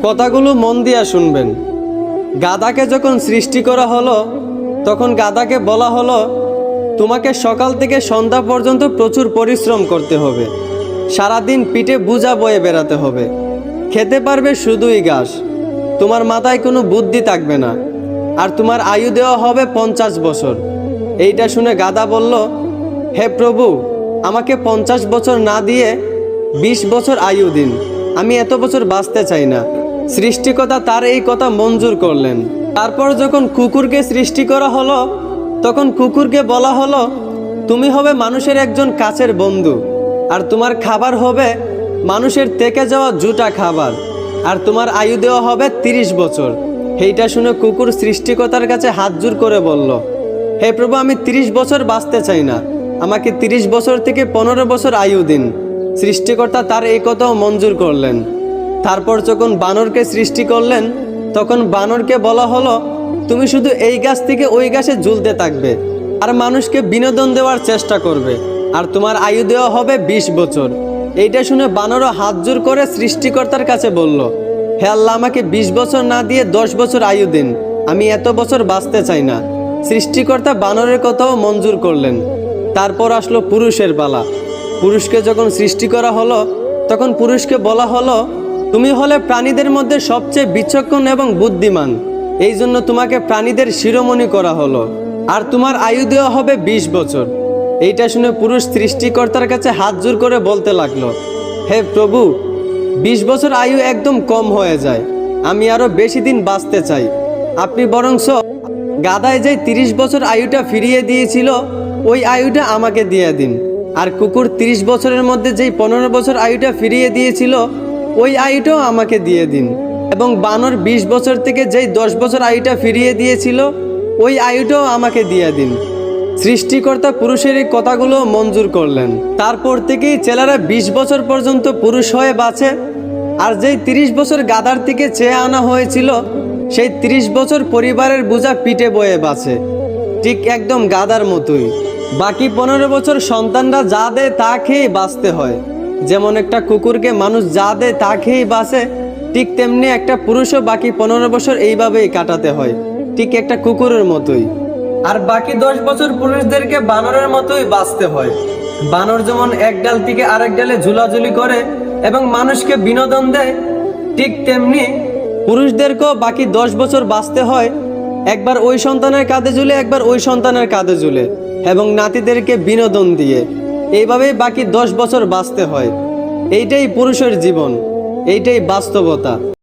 কথাগুলো মন দিয়া শুনবেন। গাধাকে যখন সৃষ্টি করা হলো তখন গাধাকে বলা হলো, তোমাকে সকাল থেকে সন্ধ্যা পর্যন্ত প্রচুর পরিশ্রম করতে হবে, সারাদিন পিঠে বোঝা বয়ে বেড়াতে হবে, খেতে পারবে শুধুই ঘাস, তোমার মাথায় কোনো বুদ্ধি থাকবে না, আর তোমার আয়ু দেওয়া হবে 50 বছর। এইটা শুনে গাধা বলল, হে প্রভু, আমাকে 50 বছর না দিয়ে 20 বছর আয়ু দিন, আমি এত বছর বাঁচতে চাই না। সৃষ্টিকর্তা তার এই কথা মঞ্জুর করলেন। তারপর যখন কুকুরকে সৃষ্টি করা হলো তখন কুকুরকে বলা হলো, তুমি হবে মানুষের একজন কাছের বন্ধু, আর তোমার খাবার হবে মানুষের থেকে যাওয়া জুটা খাবার, আর তোমার আয়ু দেওয়া হবে 30 বছর। এইটা শুনে কুকুর সৃষ্টিকর্তার কাছে হাত জোর করে বলল, হে প্রভু, আমি 30 বছর বাঁচতে চাই না, আমাকে 30 বছর থেকে 15 বছর আয়ু দিন। সৃষ্টিকর্তা তার এই কথাও মঞ্জুর করলেন। তারপর যখন বানরকে সৃষ্টি করলেন তখন বানরকে বলা হলো, তুমি শুধু এই গাছ থেকে ওই গাছে ঝুলতে থাকবে আর মানুষকে বিনোদন দেওয়ার চেষ্টা করবে, আর তোমার আয়ু দেওয়া হবে 20 বছর। এইটা শুনে বানরও হাত জোর করে সৃষ্টিকর্তার কাছে বলল, হে আল্লাহ, আমাকে 20 বছর না দিয়ে 10 বছর আয়ু দিন, আমি এত বছর বাঁচতে চাই না। সৃষ্টিকর্তা বানরের কথাও মঞ্জুর করলেন। তারপর আসলো পুরুষের পালা। পুরুষকে যখন সৃষ্টি করা হলো তখন পুরুষকে বলা হলো, তুমি হলে প্রাণীদের মধ্যে সবচেয়ে বিচক্ষণ এবং বুদ্ধিমান, এই জন্য তোমাকে প্রাণীদের শিরোমণি করা হলো, আর তোমার আয়ু দেওয়া হবে 20 বছর। এইটা শুনে পুরুষ সৃষ্টিকর্তার কাছে হাত জোর করে বলতে লাগলো, হে প্রভু, 20 বছর আয়ু একদম কম হয়ে যায়, আমি আরো বেশি দিন বাঁচতে চাই, আপনি বরংস গাধায় যে 30 বছর আয়ুটা ফিরিয়ে দিয়েছিল ওই আয়ুটা আমাকে দিয়ে দিন, আর কুকুর 30 বছরের মধ্যে যেই 15 বছর আয়ুটা ফিরিয়ে দিয়েছিল ওই আয়ুটাও আমাকে দিয়ে দিন, এবং বানর 20 বছর থেকে যেই 10 বছর আয়ুটা ফিরিয়ে দিয়েছিল ওই আয়ুটাও আমাকে দিয়ে দিন। সৃষ্টিকর্তা পুরুষের এই কথাগুলো মঞ্জুর করলেন। তারপর থেকেই ছেলেরা 20 বছর পর্যন্ত পুরুষ হয়ে বাঁচে, আর যেই 30 বছর গাধার থেকে চেয়ে আনা হয়েছিল সেই 30 বছর পরিবারের বোঝা পিঠে বয়ে বাঁচে, ঠিক একদম গাধার মতোই। বাকি 15 বছর সন্তানরা যা দেয় তা খেয়েই বাঁচতে হয়। যেমন একটা কুকুরকে মানুষ যা দেয় তা খেয়েই বাঁচে, ঠিক তেমনি একটা পুরুষও বাকি 15 বছর এইভাবেই কাটাতে হয়, ঠিক একটা কুকুরের মতোই। আর বাকি 10 বছর পুরুষদেরকে বানরের মতোই বাঁচতে হয়। বানর যেমন এক ডাল থেকে আরেক ডালে ঝুলাঝুলি করে এবং মানুষকে বিনোদন দেয়, ঠিক তেমনি পুরুষদেরকেও বাকি 10 বছর বাঁচতে হয়, একবার ওই সন্তানের কাঁধে ঝুলে একবার ওই সন্তানের কাঁধে ঝুলে, এবং নাতিদেরকে বিনোদন দিয়ে এইভাবেই বাকি 10 বছর বাঁচতে হয়। এইটাই পুরুষের জীবন, এইটাই বাস্তবতা।